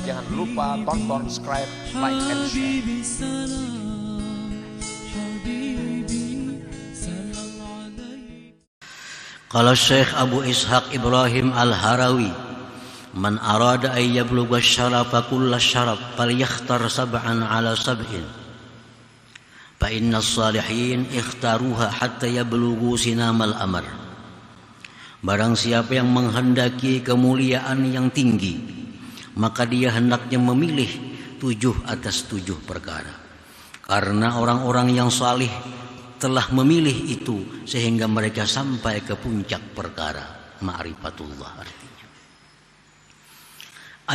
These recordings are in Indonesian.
Jangan lupa tonton, subscribe, like, and share. Qala Syekh Abu Ishaq Ibrahim Al-Harawi, man arada an yablugha syarafa kulla syaraf falyakhtar sab'an ala sab'in fa inna as-salihin ikhtaruha hatta yablughu sinamal amr. Barang siapa yang menghendaki kemuliaan yang tinggi, maka dia hendaknya memilih 7 atas 7 perkara. Karena orang-orang yang salih telah memilih itu sehingga mereka sampai ke puncak perkara, ma'rifatullah artinya.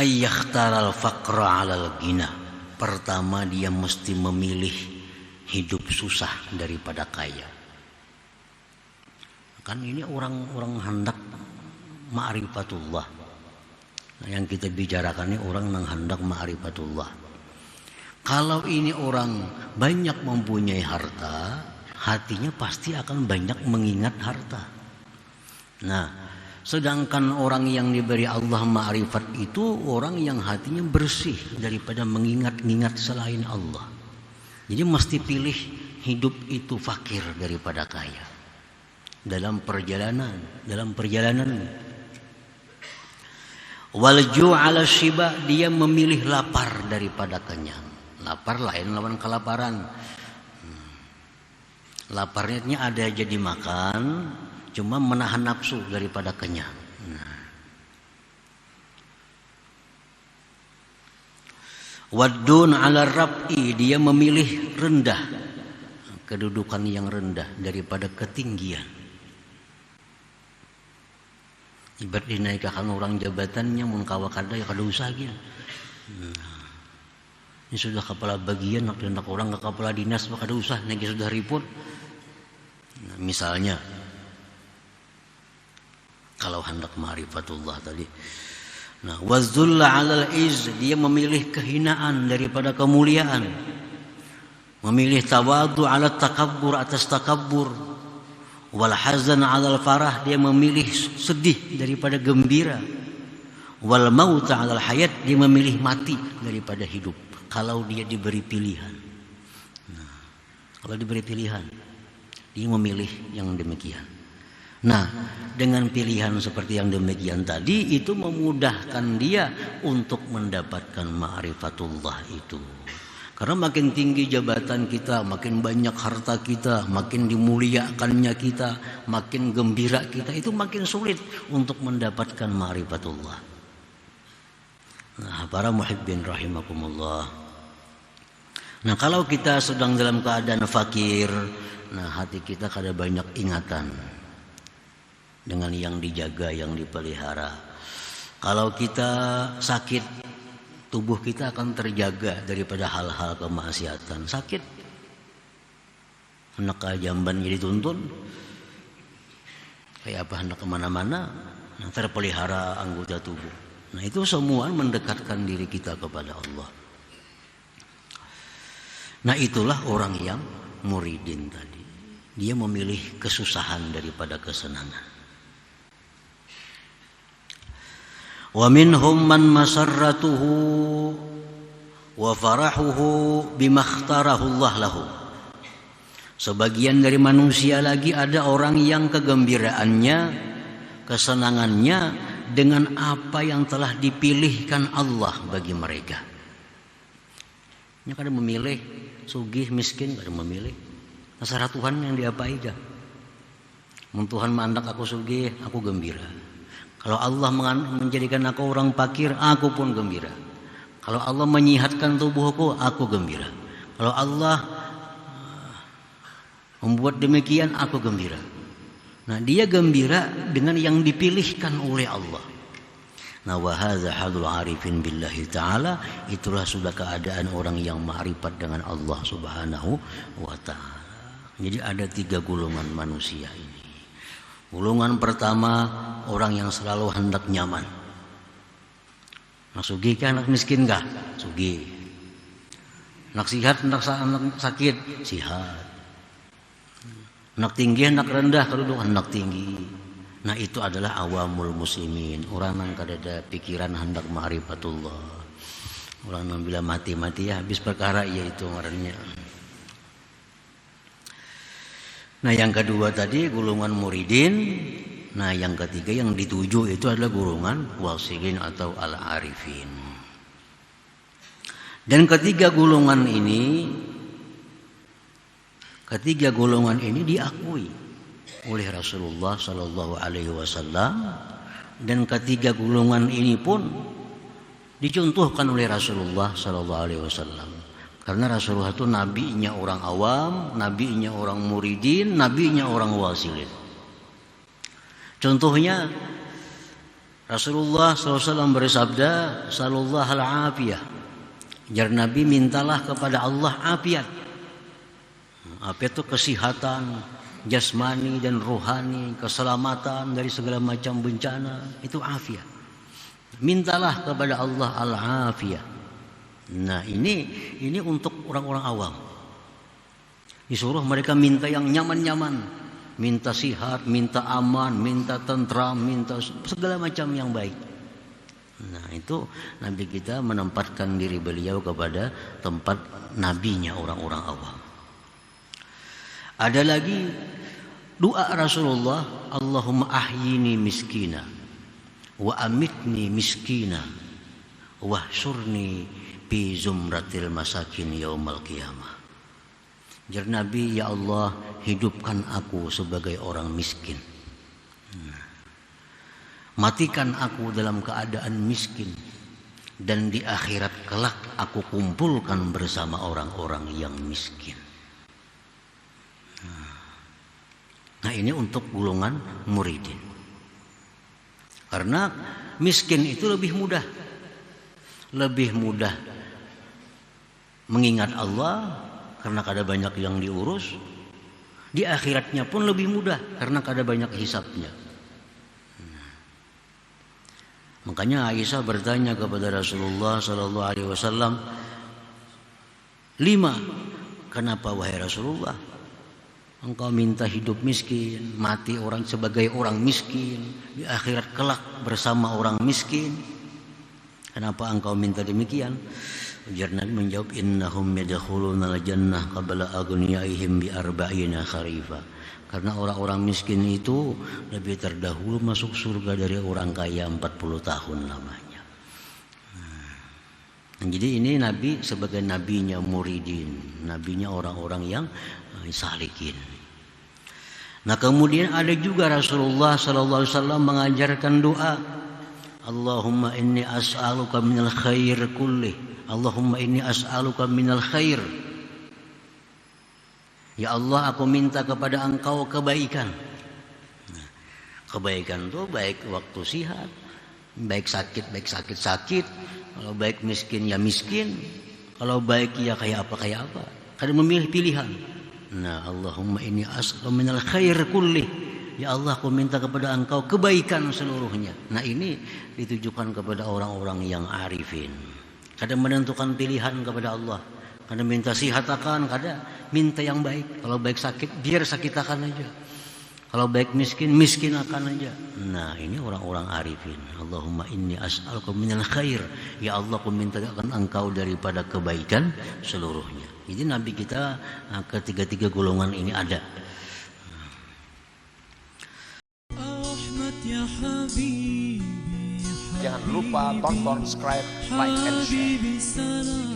Ayyakhtaral faqra 'alal ghina. Pertama dia mesti memilih hidup susah daripada kaya. Kan ini orang-orang hendak ma'rifatullah. Nah, yang kita bicarakan ini orang yang hendak ma'rifatullah. Kalau ini orang banyak mempunyai harta, hatinya pasti akan banyak mengingat harta. Nah, sedangkan orang yang diberi Allah ma'rifat itu orang yang hatinya bersih daripada mengingat-ingat selain Allah. Jadi mesti pilih hidup itu fakir daripada kaya. Dalam perjalanan. Wal ju'ala syiba, dia memilih lapar daripada kenyang. Lapar lain lawan kelaparan. Laparnya ada jadi makan, cuma menahan nafsu daripada kenyang. Waddun ala rab'i, dia memilih rendah, kedudukan yang rendah daripada ketinggian. Ibarat dinaikkan orang jabatannya mun kawa kada ya kada usah gitu. Ini sudah kepala bagian, nak orang ke kepala dinas kada usah, niki sudah ripun. Nah, misalnya kalau hendak ma'rifatullah tadi. Nah, wazulla 'alal iz, dia memilih kehinaan daripada kemuliaan. Memilih tawadhu 'ala takabbur, atas takabbur. Wal hazan 'alal farah, dia memilih sedih daripada gembira. Wal maut 'alal hayat, dia memilih mati daripada hidup. Kalau dia diberi pilihan. Nah, kalau diberi pilihan, dia memilih yang demikian. Nah, dengan pilihan seperti yang demikian tadi, itu memudahkan dia untuk mendapatkan ma'rifatullah itu. Karena makin tinggi jabatan kita, makin banyak harta kita, makin dimuliakannya kita, makin gembira kita, itu makin sulit untuk mendapatkan ma'rifatullah. Nah, para muhibbin rahimakumullah. Nah, kalau kita sedang dalam keadaan fakir, nah hati kita kada banyak ingatan dengan yang dijaga, yang dipelihara. Kalau kita sakit, tubuh kita akan terjaga daripada hal-hal kemaksiatan. Sakit, hendak ke jamban jadi tuntun, kayak apa hendak kemana-mana, nah, terpelihara anggota tubuh. Nah, itu semua mendekatkan diri kita kepada Allah. Nah, itulah orang yang muridin tadi. Dia memilih kesusahan daripada kesenangan. Wa minhum man masarratuhu wa farahuhu bimakhtarahu Allah lahu. Sebagian dari manusia lagi ada orang yang kegembiraannya, kesenangannya dengan apa yang telah dipilihkan Allah bagi mereka. Nya kada memilih sugih miskin, kada memilih. Terserah Tuhan yang diapai dah. Mun Tuhan mandak aku sugih, aku gembira. Kalau Allah menjadikan aku orang fakir, aku pun gembira. Kalau Allah menyihatkan tubuhku, aku gembira. Kalau Allah membuat demikian, aku gembira. Nah, dia gembira dengan yang dipilihkan oleh Allah. Nah, wa hadza halul arifin billahi ta'ala, itulah sudah keadaan orang yang ma'rifat dengan Allah Subhanahu wa ta'ala. Jadi ada 3 golongan manusia ini. Golongan pertama, orang yang selalu hendak nyaman. Nak sugih kah, nak miskin kah? Sugih. Nak sihat, nak sakit? Sihat. Nak tinggi, nak rendah, kedudukan nak tinggi. Nah itu adalah awamul muslimin, orang yang kadada pikiran hendak ma'rifatullah, orang yang bila mati-mati ya habis perkara ya itu ngarannya. Nah yang kedua tadi golongan muridin. Nah yang ketiga yang dituju itu adalah golongan wasilin atau al-arifin. Dan ketiga golongan ini diakui oleh Rasulullah Sallallahu Alaihi Wasallam, dan ketiga golongan ini pun dicontohkan oleh Rasulullah Sallallahu Alaihi Wasallam. Karena Rasulullah itu nabinya orang awam, nabinya orang muridin, nabinya orang wasilin. Contohnya Rasulullah SAW bersabda, "Sallallahu al-afiyah." Jar Nabi, mintalah kepada Allah afiat. Afiat itu kesehatan jasmani dan rohani, keselamatan dari segala macam bencana, itu afiat. Mintalah kepada Allah al-afiyah. Nah ini untuk orang-orang awam. Disuruh mereka minta yang nyaman-nyaman, minta sihat, minta aman, minta tentram, minta segala macam yang baik. Nah itu Nabi kita menempatkan diri beliau kepada tempat nabinya orang-orang awam. Ada lagi doa Rasulullah, Allahumma ahyini miskina wa amitni miskina wahsyurni fi zumratil masakin yaumal qiyamah. Jar Nabi, ya Allah, hidupkan aku sebagai orang miskin, matikan aku dalam keadaan miskin, dan di akhirat kelak aku kumpulkan bersama orang-orang yang miskin. Nah ini untuk golongan muridin. Karena miskin itu lebih mudah mengingat Allah karena kada banyak yang diurus. Di akhiratnya pun lebih mudah karena kada banyak hisabnya. Makanya Aisyah bertanya kepada Rasulullah Sallallahu Alaihi Wasallam, 5, kenapa wahai Rasulullah engkau minta hidup miskin, mati orang sebagai orang miskin, di akhirat kelak bersama orang miskin? Kenapa engkau minta demikian? Ujar Nabi menjawab, innahum yadkhuluna al-jannah qabla aghniyaihim bi arba'ina kharifa. Karena orang-orang miskin itu lebih terdahulu masuk surga dari orang kaya 40 tahun lamanya. Jadi ini Nabi sebagai nabinya muridin, nabinya orang-orang yang salikin. Nah kemudian ada juga Rasulullah Sallallahu Alaihi Wasallam mengajarkan doa, Allahumma inni as'aluka minal khair kullih, Allahumma inni as'aluka minal khair. Ya Allah, aku minta kepada engkau kebaikan. Nah, kebaikan itu baik waktu sehat, baik sakit sakit, kalau baik miskin ya miskin, kalau baik ya kayak apa. Kadang memilih pilihan. Nah, Allahumma inni as'aluka minal khair kullih. Ya Allah, aku minta kepada engkau kebaikan seluruhnya. Nah ini ditujukan kepada orang-orang yang arifin. Kadang menentukan pilihan kepada Allah. Kadang minta sihat akan, kadang minta yang baik. Kalau baik sakit, biar sakit akan aja. Kalau baik miskin, miskin akan aja. Nah ini orang-orang arifin. Allahumma inni as'aluka minal khair. Ya Allah, aku minta akan engkau daripada kebaikan seluruhnya. Jadi Nabi kita ketiga-tiga golongan ini ada. Jangan lupa tonton, subscribe, like, and share.